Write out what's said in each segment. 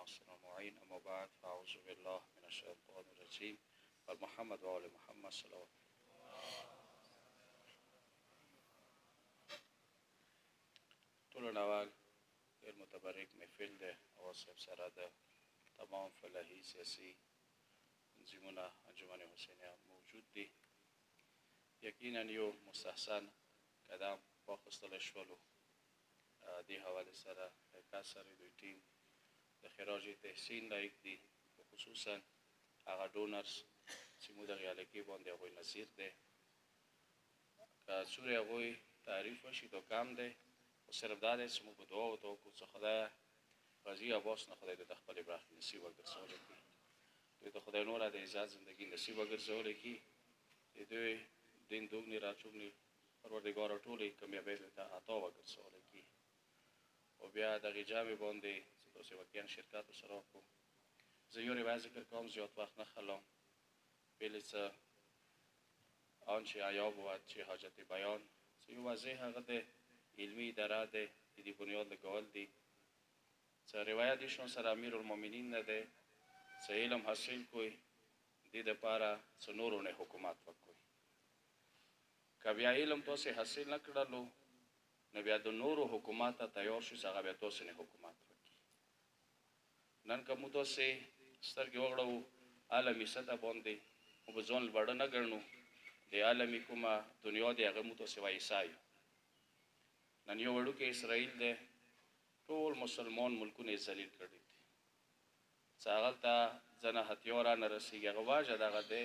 والناصر المعين. أما بعد فأعوذ بالله من الشيطان الرجيم. محمد وآل محمد صلوات. ټولو نوال ډېر متبرک محفل دی او صاحب سره د تمام فلاحي سیاسي تنظیمونه انجمن حسینیه موجود دي. یقینا یو مستحسن قدم واخیستلی شولو. دې حوالې سره کار سره دوی ټیم د خراج تحسین لایق دي، خصوصا هغه ډونرز چې موږ دغې علاقې باندې هغوی نظیر دی. که څومره هغوی تعریف وشي دا کم دی، خو صرف دا دی چې موږ په دعا ورته وکړو چې خدایه غازي عباس نه خدای د خپلې برخې نصیب وګرځولی کړي، دوی ته خدای نوره د عزت زندګي نصیب وګرځولی کړي، د دوی دین دوګنې راچوګنې پروردګاره ټولې کامیابۍ ته عطا وګرځولی کړي. او بیا دغې جامې باندې چې تاسې وکیان شرکت ورسره وکړو. زه یو روایت ذکر کوم، زیات وخت نه خلام. بلې څه آنچه عیاب بود چې حاجت بیان، چې یو واضح هغه د علمي اداره دی، د دې بنیاد لګول دي. څه روایت ایشون سره امیر المؤمنین نه دی څه علم حاصل کوئ، دې دپاره څه نورو نه حکومت وکړئ. که بیا علم تاسې حاصل نه کړلو نو بیا د نورو حکومت ته تیار شو چې هغه بیا تاسې نه حکومت وکړي. نن که موږ تاسې سترګې وغړوو عالمي سطح باندې، موږ به ځان لوړه نه ګڼو، د عالمي کومه دنیا دی هغه موږ تاسې وایسا یو. نن یو وړوکی اسرائیل دی، ټول مسلمان ملکونه یې ذلیل کړي دي، چې هغلته ځنه هتیار را نه رسېږي. هغه وجه دغه دی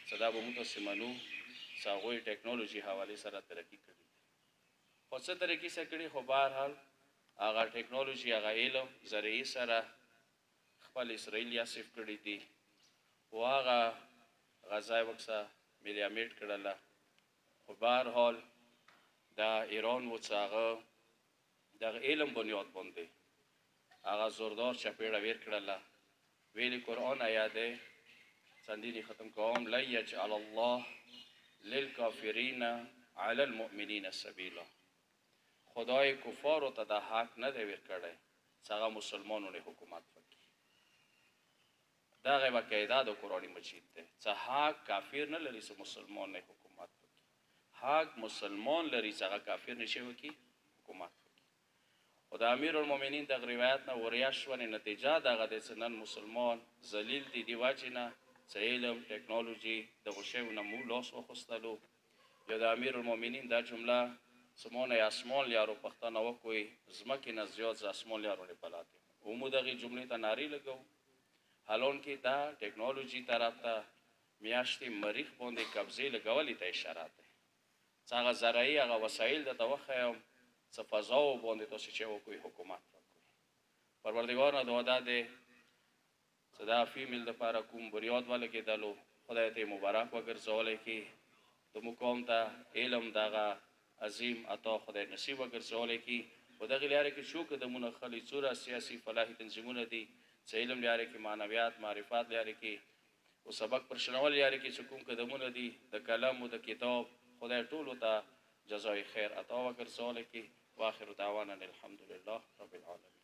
چې دا به موږ تاسې منو چې هغوی ټکنالوژي حوالې سره ترقي کړي دي. خو څه طریقې سره کړي، خو بهرحال هغه ټکنالوژي هغه علم زرعي سره خپل اسرائیل یاسف کړي دي، خو هغه غزه یې وکړه میلیامیټ کړله. خو بهرحال دا ایران و چې هغه دغه علم بنیاد باندې هغه زوردار چپېړه ویر کړله. ویلي قرآن آیات دی، چندینې ختم کوم، لن یجعل الله للکافرین علی المؤمنین سبیلا. خدای کفارو ته دا حق نه دی ویر کړی چې هغه مسلمانو نه حکومت وکړي. دغه باقاعده د قرآن مجید دی چې حق کافر نه لري چې مسلمان نه حکومت وکړي، حق مسلمان لري چې هغه کافر نشي وکړي حکومت وکړي. خو د امیر المؤمنین دغه روایت نه وریا شونې نتیجه دغه دی چې نن مسلمان ذلیل دی، دې وجې نه چې علم ټکنالوژي دغو شیو نه موږ لاس واخیستلو. یا د امیر المؤمنین دا جمله سمونه یې اسمان لیارو پښتانه وکوئ، ځمکې نه زیات ز اسمان لیارو نه بلد یم. او موږ دغې جملې ته نارې لګوو، حالانکې دا ټکنالوژي طرف ته میاشتې مریخ باندې قبضې لګولې ته اشاره دی چې هغه زرعي هغه وسایل درته وښیم څه فضاو باندې تاسې چې وکړئ حکومت وکړئ. پروردګار نه دعا دا دی چې دا فیمیل دپاره کوم بنیاد ولګېدلو خدای ته یې مبارک وګرځولی کړي، زموږ قوم ته علم دغه عظیم عطا خدای نصیب وګرځولی کړي. په دغې لارې کې څو قدمونه خلي، څومره سیاسي فلاحي تنظیمونه دي چې علم لارې کې معنویات معرفت لارې کې او سبق پرشنول لارې کې چې کوم قدمونه دي د قلم او د کتاب خدای ټولو ته جزای خیر عطا وګرځولی کړي. واخر دعوانا الحمد لله رب العالمین.